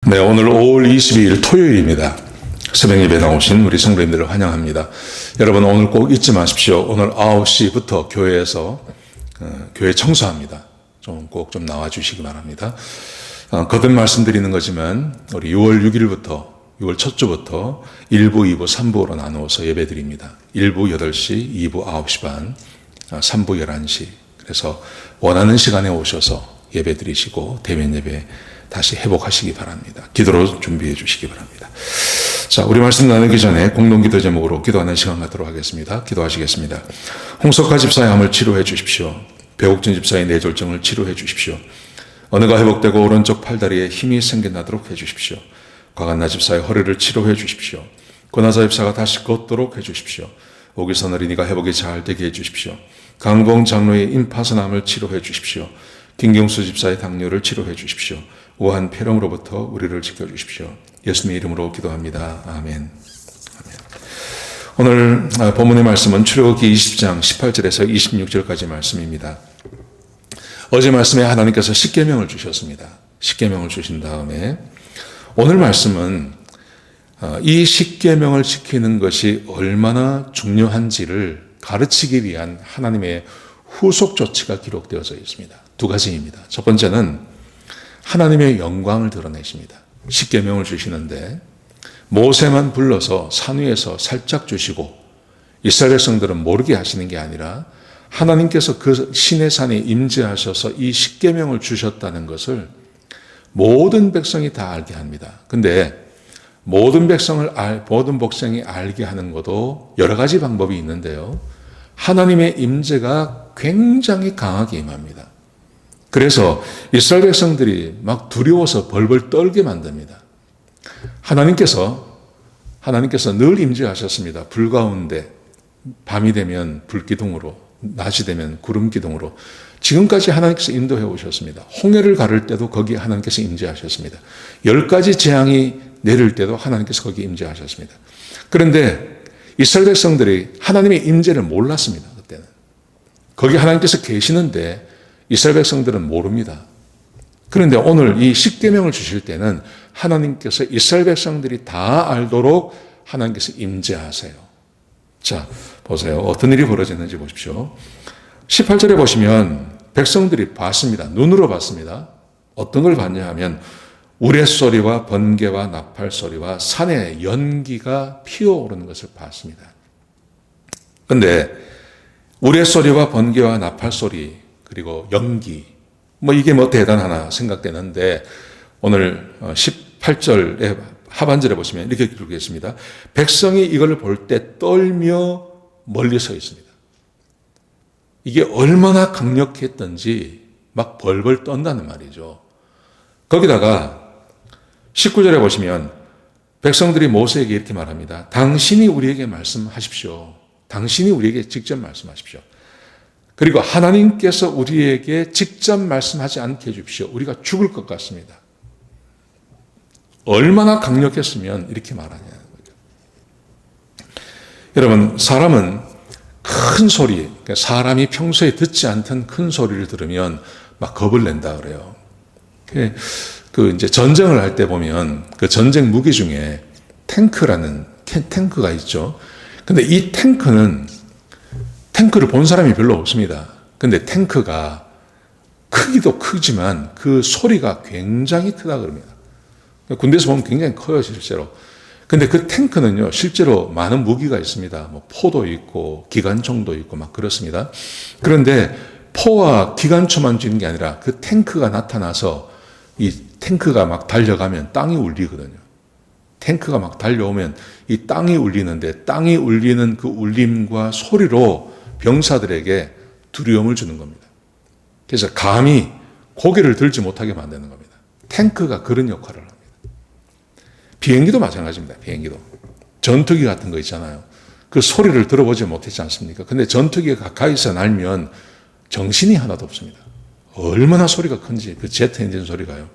네, 오늘 5월 22일 토요일입니다. 새벽 예배 나오신 우리 성도님들을 환영합니다. 여러분 오늘 꼭 잊지 마십시오. 오늘 9시부터 교회에서 교회 청소합니다. 꼭 좀 나와주시기 바랍니다. 거듭 말씀드리는 거지만 우리 6월 6일부터 6월 첫 주부터 1부, 2부, 3부로 나누어서 예배 드립니다. 1부 8시, 2부 9시 반, 3부 11시. 그래서 원하는 시간에 오셔서 예배 드리시고 대면 예배 다시 회복하시기 바랍니다. 기도로 준비해 주시기 바랍니다. 자, 우리 말씀 나누기 전에 공동기도 제목으로 기도하는 시간 갖도록 하겠습니다. 기도하시겠습니다. 홍석화 집사의 암을 치료해 주십시오. 배옥진 집사의 뇌졸중을 치료해 주십시오. 언어가 회복되고 오른쪽 팔다리에 힘이 생겨나도록 해 주십시오. 과간나 집사의 허리를 치료해 주십시오. 권하자 집사가 다시 걷도록 해 주십시오. 오기선 어린이가 회복이 잘 되게 해 주십시오. 강봉 장로의 임파선암을 치료해 주십시오. 김경수 집사의 당뇨를 치료해 주십시오. 우한 폐렴으로부터 우리를 지켜주십시오. 예수님의 이름으로 기도합니다. 아멘. 오늘 본문의 말씀은 출애굽기 20장 18절에서 26절까지 말씀입니다. 어제 말씀에 하나님께서 십계명을 주셨습니다. 십계명을 주신 다음에 오늘 말씀은 이 십계명을 지키는 것이 얼마나 중요한지를 가르치기 위한 하나님의 후속 조치가 기록되어져 있습니다. 두 가지입니다. 첫 번째는 하나님의 영광을 드러내십니다. 십계명을 주시는데 모세만 불러서 산 위에서 살짝 주시고 이스라엘 백성들은 모르게 하시는 게 아니라 하나님께서 그 신의 산에 임재하셔서 이 십계명을 주셨다는 것을 모든 백성이 다 알게 합니다. 근데 모든 백성이 알게 하는 것도 여러 가지 방법이 있는데요. 하나님의 임재가 굉장히 강하게 임합니다. 그래서 이스라엘 백성들이 막 두려워서 벌벌 떨게 만듭니다. 하나님께서 늘 임재하셨습니다. 불 가운데 밤이 되면 불기둥으로, 낮이 되면 구름기둥으로 지금까지 하나님께서 인도해 오셨습니다. 홍해를 가를 때도 거기 하나님께서 임재하셨습니다. 10가지 재앙이 내릴 때도 하나님께서 거기 임재하셨습니다. 그런데 이스라엘 백성들이 하나님의 임재를 몰랐습니다. 그때는. 거기 하나님께서 계시는데 이스라엘 백성들은 모릅니다. 그런데 오늘 이 십계명을 주실 때는 하나님께서 이스라엘 백성들이 다 알도록 하나님께서 임재하세요. 자, 보세요. 어떤 일이 벌어졌는지 보십시오. 18절에 보시면 백성들이 봤습니다. 눈으로 봤습니다. 어떤 걸 봤냐 하면 우레소리와 번개와 나팔소리와 산에 연기가 피어오르는 것을 봤습니다. 그런데 우레소리와 번개와 나팔소리 그리고 연기, 이게 대단하나 생각되는데 오늘 18절의 하반절에 보시면 이렇게 기록되어 있습니다. 백성이 이걸 볼 때 떨며 멀리 서 있습니다. 이게 얼마나 강력했던지 막 벌벌 떤다는 말이죠. 거기다가 19절에 보시면 백성들이 모세에게 이렇게 말합니다. 당신이 우리에게 말씀하십시오. 당신이 우리에게 직접 말씀하십시오. 그리고 하나님께서 우리에게 직접 말씀하지 않게 해주십시오. 우리가 죽을 것 같습니다. 얼마나 강력했으면 이렇게 말하냐는 거죠. 여러분, 사람은 큰 소리, 사람이 평소에 듣지 않던 큰 소리를 들으면 막 겁을 낸다 그래요. 이제 전쟁을 할 때 보면 그 전쟁 무기 중에 탱크가 있죠. 근데 이 탱크를 본 사람이 별로 없습니다. 근데 탱크가 크기도 크지만 그 소리가 굉장히 크다 그럽니다. 군대에서 보면 굉장히 커요, 실제로. 근데 그 탱크는요, 실제로 많은 무기가 있습니다. 포도 있고, 기관총도 있고, 막 그렇습니다. 그런데 포와 기관총만 주는 게 아니라 그 탱크가 나타나서 이 탱크가 막 달려가면 땅이 울리거든요. 탱크가 막 달려오면 이 땅이 울리는데 땅이 울리는 그 울림과 소리로 병사들에게 두려움을 주는 겁니다. 그래서 감히 고개를 들지 못하게 만드는 겁니다. 탱크가 그런 역할을 합니다. 비행기도 마찬가지입니다. 비행기도. 전투기 같은 거 있잖아요. 그 소리를 들어보지 못했지 않습니까? 근데 전투기가 가까이서 날면 정신이 하나도 없습니다. 얼마나 소리가 큰지, 그 제트 엔진 소리가요.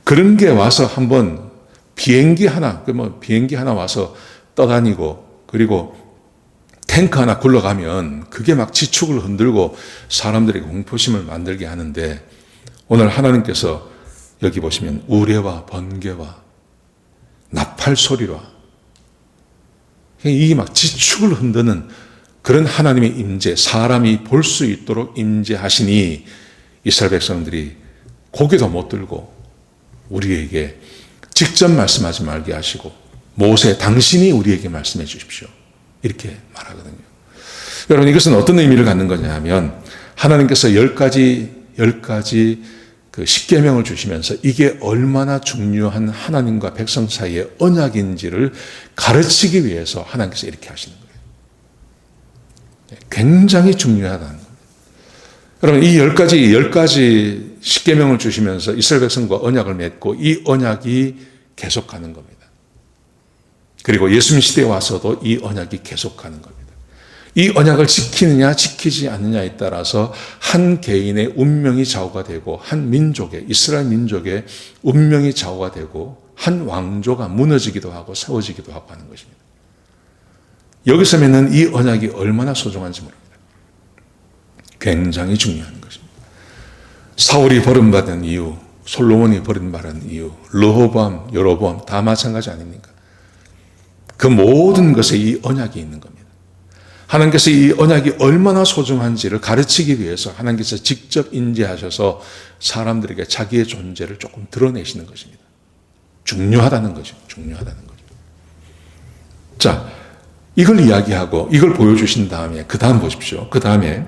그런 게 와서 한번 비행기 하나 와서 떠다니고, 그리고 탱크 하나 굴러가면 그게 막 지축을 흔들고 사람들이 공포심을 만들게 하는데 오늘 하나님께서 여기 보시면 우레와 번개와 나팔 소리와 이게 막 지축을 흔드는 그런 하나님의 임재, 사람이 볼 수 있도록 임재하시니 이스라엘 백성들이 고개도 못 들고 우리에게 직접 말씀하지 말게 하시고 모세 당신이 우리에게 말씀해 주십시오. 이렇게 말하거든요. 여러분 이것은 어떤 의미를 갖는 거냐 하면 하나님께서 10가지 그 십계명을 주시면서 이게 얼마나 중요한 하나님과 백성 사이의 언약인지를 가르치기 위해서 하나님께서 이렇게 하시는 거예요. 굉장히 중요하다는 겁니다. 여러분 이 10가지 십계명을 주시면서 이스라엘 백성과 언약을 맺고 이 언약이 계속 가는 겁니다. 그리고 예수님 시대에 와서도 이 언약이 계속 가는 겁니다. 이 언약을 지키느냐 지키지 않느냐에 따라서 한 개인의 운명이 좌우가 되고 한 민족의 이스라엘 민족의 운명이 좌우가 되고 한 왕조가 무너지기도 하고 세워지기도 하고 하는 것입니다. 여기서 맺는 이 언약이 얼마나 소중한지 모릅니다. 굉장히 중요한 것입니다. 사울이 버림받은 이유, 솔로몬이 버림받은 이유, 르호보암, 여로보암 다 마찬가지 아닙니까? 그 모든 것에 이 언약이 있는 겁니다. 하나님께서 이 언약이 얼마나 소중한지를 가르치기 위해서 하나님께서 직접 인지하셔서 사람들에게 자기의 존재를 조금 드러내시는 것입니다. 중요하다는 거죠. 중요하다는 거죠. 자, 이걸 이야기하고 이걸 보여주신 다음에 그 다음 보십시오. 그 다음에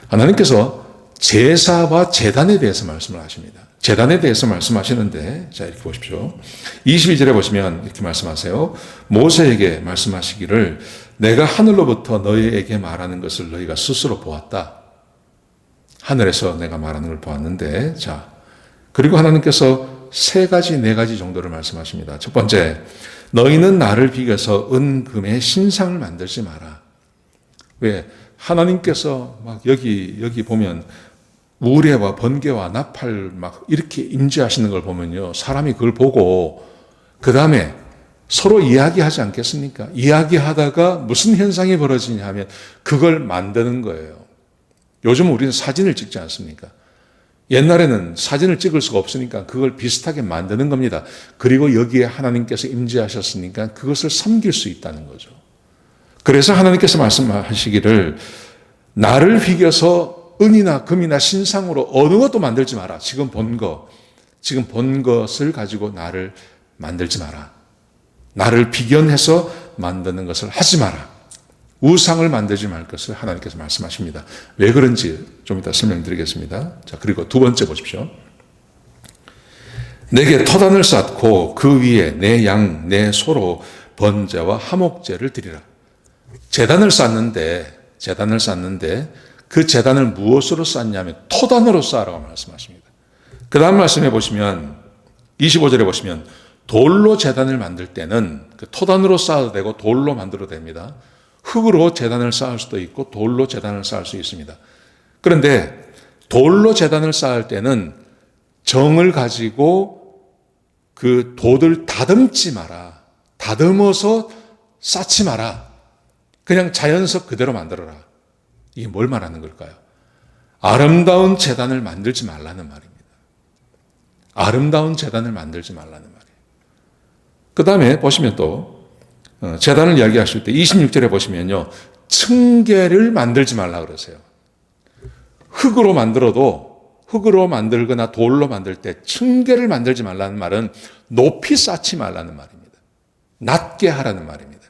하나님께서 제사와 제단에 대해서 말씀을 하십니다. 제단에 대해서 말씀하시는데 자 이렇게 보십시오. 22절에 보시면 이렇게 말씀하세요. 모세에게 말씀하시기를 내가 하늘로부터 너희에게 말하는 것을 너희가 스스로 보았다. 하늘에서 내가 말하는 걸 보았는데 자 그리고 하나님께서 3가지 4가지 정도를 말씀하십니다. 첫 번째 너희는 나를 비교해서 은금의 신상을 만들지 마라. 왜? 하나님께서 막 여기 보면 우레와 번개와 나팔 막 이렇게 임재하시는 걸 보면요. 사람이 그걸 보고 그 다음에 서로 이야기하지 않겠습니까? 이야기하다가 무슨 현상이 벌어지냐 하면 그걸 만드는 거예요. 요즘 우리는 사진을 찍지 않습니까? 옛날에는 사진을 찍을 수가 없으니까 그걸 비슷하게 만드는 겁니다. 그리고 여기에 하나님께서 임재하셨으니까 그것을 섬길 수 있다는 거죠. 그래서 하나님께서 말씀하시기를 나를 비교서 은이나 금이나 신상으로 어느 것도 만들지 마라. 지금 본 것을 가지고 나를 만들지 마라. 나를 비견해서 만드는 것을 하지 마라. 우상을 만들지 말 것을 하나님께서 말씀하십니다. 왜 그런지 좀 이따 설명드리겠습니다. 자, 그리고 두 번째 보십시오. 내게 터단을 쌓고 그 위에 내 양, 내 소로 번제와 화목제를 드리라. 제단을 쌓는데 그 제단을 무엇으로 쌓냐면 토단으로 쌓으라고 말씀하십니다. 그 다음 말씀해 보시면 25절에 보시면 돌로 제단을 만들 때는 그 토단으로 쌓아도 되고 돌로 만들어도 됩니다. 흙으로 제단을 쌓을 수도 있고 돌로 제단을 쌓을 수 있습니다. 그런데 돌로 제단을 쌓을 때는 정을 가지고 그 돌을 다듬지 마라. 다듬어서 쌓지 마라. 그냥 자연석 그대로 만들어라. 이게 뭘 말하는 걸까요? 아름다운 제단을 만들지 말라는 말입니다. 아름다운 제단을 만들지 말라는 말이에요. 그 다음에 보시면 또 제단을 이야기하실 때 26절에 보시면요. 층계를 만들지 말라 그러세요. 흙으로 만들거나 돌로 만들 때 층계를 만들지 말라는 말은 높이 쌓지 말라는 말입니다. 낮게 하라는 말입니다.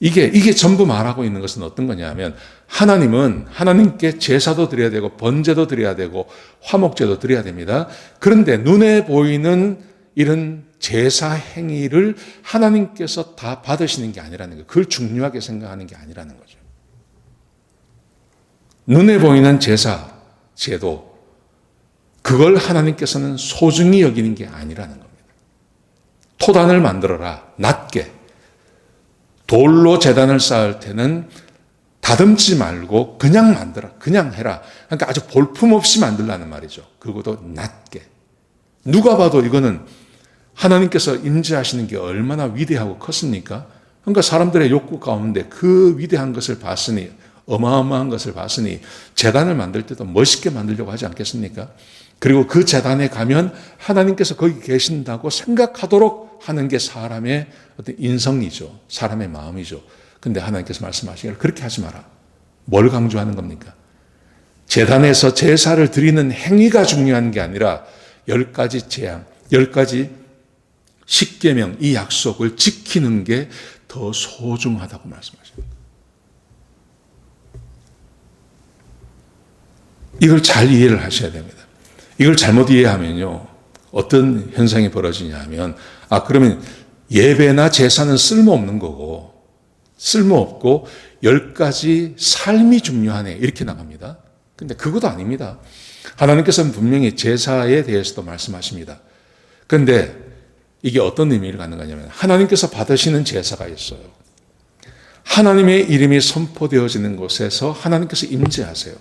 이게 전부 말하고 있는 것은 어떤 거냐면 하나님은 하나님께 제사도 드려야 되고 번제도 드려야 되고 화목제도 드려야 됩니다. 그런데 눈에 보이는 이런 제사 행위를 하나님께서 다 받으시는 게 아니라는 거예요. 그걸 중요하게 생각하는 게 아니라는 거죠. 눈에 보이는 제사, 제도, 그걸 하나님께서는 소중히 여기는 게 아니라는 겁니다. 토단을 만들어라, 낮게. 돌로 제단을 쌓을 때는 다듬지 말고 그냥 만들어, 그냥 해라. 그러니까 아주 볼품없이 만들라는 말이죠. 그것도 낮게. 누가 봐도 이거는 하나님께서 임재하시는 게 얼마나 위대하고 컸습니까? 그러니까 사람들의 욕구 가운데 그 위대한 것을 봤으니 어마어마한 것을 봤으니 제단을 만들 때도 멋있게 만들려고 하지 않겠습니까? 그리고 그 제단에 가면 하나님께서 거기 계신다고 생각하도록 하는 게 사람의 어떤 인성이죠. 사람의 마음이죠. 근데 하나님께서 말씀하시기를 그렇게 하지 마라. 뭘 강조하는 겁니까? 제단에서 제사를 드리는 행위가 중요한 게 아니라 10가지 재앙, 10가지 십계명, 이 약속을 지키는 게 더 소중하다고 말씀하십니다. 이걸 잘 이해를 하셔야 됩니다. 이걸 잘못 이해하면요, 어떤 현상이 벌어지냐 하면, 그러면 예배나 제사는 쓸모없는 거고, 쓸모없고 10가지 삶이 중요하네, 이렇게 나갑니다. 근데 그것도 아닙니다. 하나님께서는 분명히 제사에 대해서도 말씀하십니다. 그런데 이게 어떤 의미를 갖는 거냐면, 하나님께서 받으시는 제사가 있어요. 하나님의 이름이 선포되어지는 곳에서 하나님께서 임재하세요.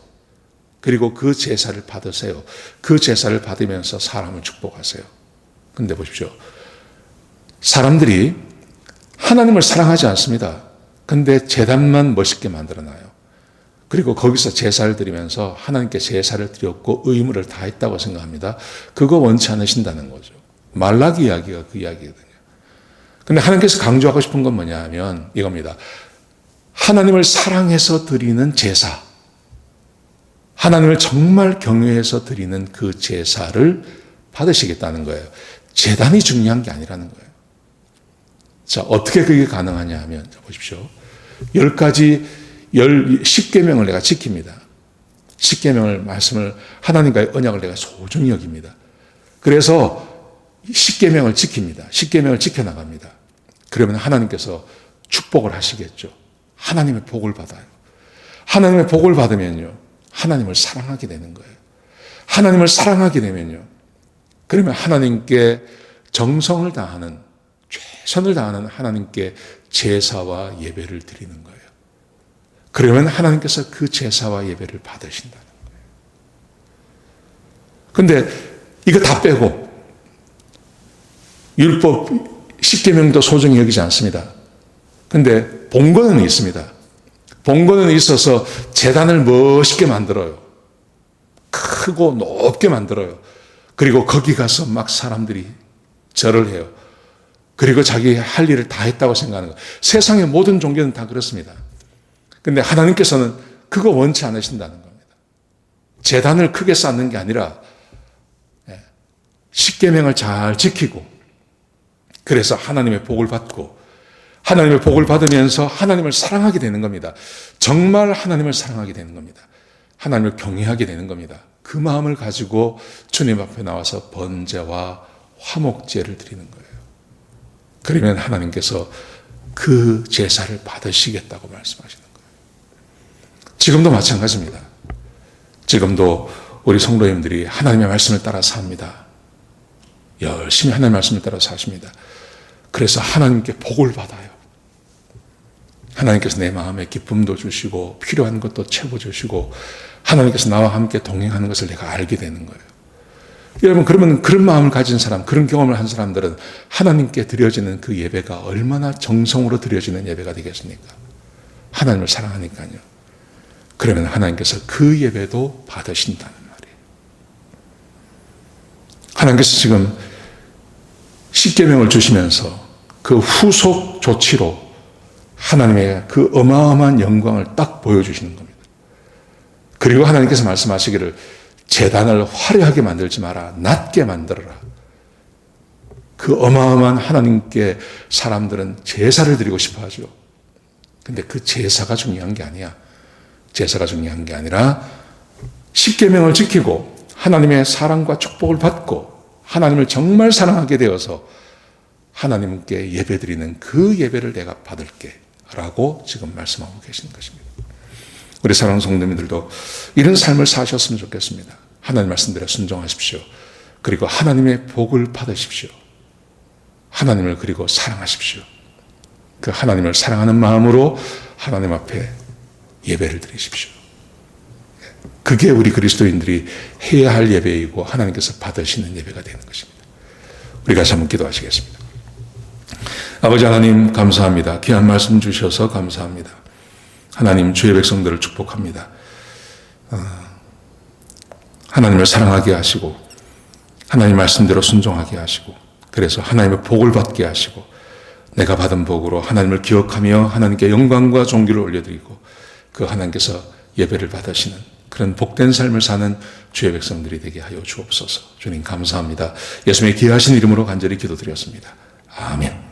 그리고 그 제사를 받으세요. 그 제사를 받으면서 사람을 축복하세요. 근데 보십시오. 사람들이 하나님을 사랑하지 않습니다. 근데 제단만 멋있게 만들어놔요. 그리고 거기서 제사를 드리면서 하나님께 제사를 드렸고 의무를 다했다고 생각합니다. 그거 원치 않으신다는 거죠. 말라기 이야기가 그 이야기거든요. 근데 하나님께서 강조하고 싶은 건 뭐냐 하면 이겁니다. 하나님을 사랑해서 드리는 제사, 하나님을 정말 경외해서 드리는 그 제사를 받으시겠다는 거예요. 제단이 중요한 게 아니라는 거예요. 자, 어떻게 그게 가능하냐 하면, 보십시오. 10가지, 10계명을 내가 지킵니다. 10계명을, 말씀을, 하나님과의 언약을 내가 소중히 여깁니다. 그래서 10계명을 지킵니다. 10계명을 지켜나갑니다. 그러면 하나님께서 축복을 하시겠죠. 하나님의 복을 받아요. 하나님의 복을 받으면요, 하나님을 사랑하게 되는 거예요. 하나님을 사랑하게 되면요, 그러면 하나님께 정성을 다하는, 최선을 다하는 하나님께 제사와 예배를 드리는 거예요. 그러면 하나님께서 그 제사와 예배를 받으신다는 거예요. 근데 이거 다 빼고 율법 10계명도 소중히 여기지 않습니다. 근데 본거는 있습니다. 본거는 있어서 제단을 멋있게 만들어요. 크고 높게 만들어요. 그리고 거기 가서 막 사람들이 절을 해요. 그리고 자기 할 일을 다 했다고 생각하는 거예요. 세상의 모든 종교는 다 그렇습니다. 근데 하나님께서는 그거 원치 않으신다는 겁니다. 제단을 크게 쌓는 게 아니라 10계명을 잘 지키고, 그래서 하나님의 복을 받고, 하나님의 복을 받으면서 하나님을 사랑하게 되는 겁니다. 정말 하나님을 사랑하게 되는 겁니다. 하나님을 경외하게 되는 겁니다. 그 마음을 가지고 주님 앞에 나와서 번제와 화목제를 드리는 거예요. 그러면 하나님께서 그 제사를 받으시겠다고 말씀하시는 거예요. 지금도 마찬가지입니다. 지금도 우리 성도님들이 하나님의 말씀을 따라 삽니다. 열심히 하나님의 말씀을 따라 사십니다. 그래서 하나님께 복을 받아요. 하나님께서 내 마음에 기쁨도 주시고 필요한 것도 채워주시고 하나님께서 나와 함께 동행하는 것을 내가 알게 되는 거예요. 여러분, 그러면 그런 마음을 가진 사람, 그런 경험을 한 사람들은 하나님께 드려지는 그 예배가 얼마나 정성으로 드려지는 예배가 되겠습니까? 하나님을 사랑하니까요. 그러면 하나님께서 그 예배도 받으신다는 말이에요. 하나님께서 지금 10계명을 주시면서 그 후속 조치로 하나님의 그 어마어마한 영광을 딱 보여주시는 겁니다. 그리고 하나님께서 말씀하시기를 제단을 화려하게 만들지 마라. 낮게 만들어라. 그 어마어마한 하나님께 사람들은 제사를 드리고 싶어 하죠. 근데 그 제사가 중요한 게 아니야. 제사가 중요한 게 아니라 10계명을 지키고 하나님의 사랑과 축복을 받고 하나님을 정말 사랑하게 되어서 하나님께 예배드리는 그 예배를 내가 받을게 라고 지금 말씀하고 계시는 것입니다. 우리 사랑하는 성도님들도 이런 삶을 사셨으면 좋겠습니다. 하나님 말씀대로 순종하십시오. 그리고 하나님의 복을 받으십시오. 하나님을 그리고 사랑하십시오. 그 하나님을 사랑하는 마음으로 하나님 앞에 예배를 드리십시오. 그게 우리 그리스도인들이 해야 할 예배이고 하나님께서 받으시는 예배가 되는 것입니다. 우리가 한번 기도하시겠습니다. 아버지 하나님 감사합니다. 귀한 말씀 주셔서 감사합니다. 하나님 주의 백성들을 축복합니다. 하나님을 사랑하게 하시고 하나님 말씀대로 순종하게 하시고 그래서 하나님의 복을 받게 하시고 내가 받은 복으로 하나님을 기억하며 하나님께 영광과 존귀를 올려드리고 그 하나님께서 예배를 받으시는 그런 복된 삶을 사는 주의 백성들이 되게 하여 주옵소서. 주님 감사합니다. 예수님의 귀하신 이름으로 간절히 기도드렸습니다. 아멘.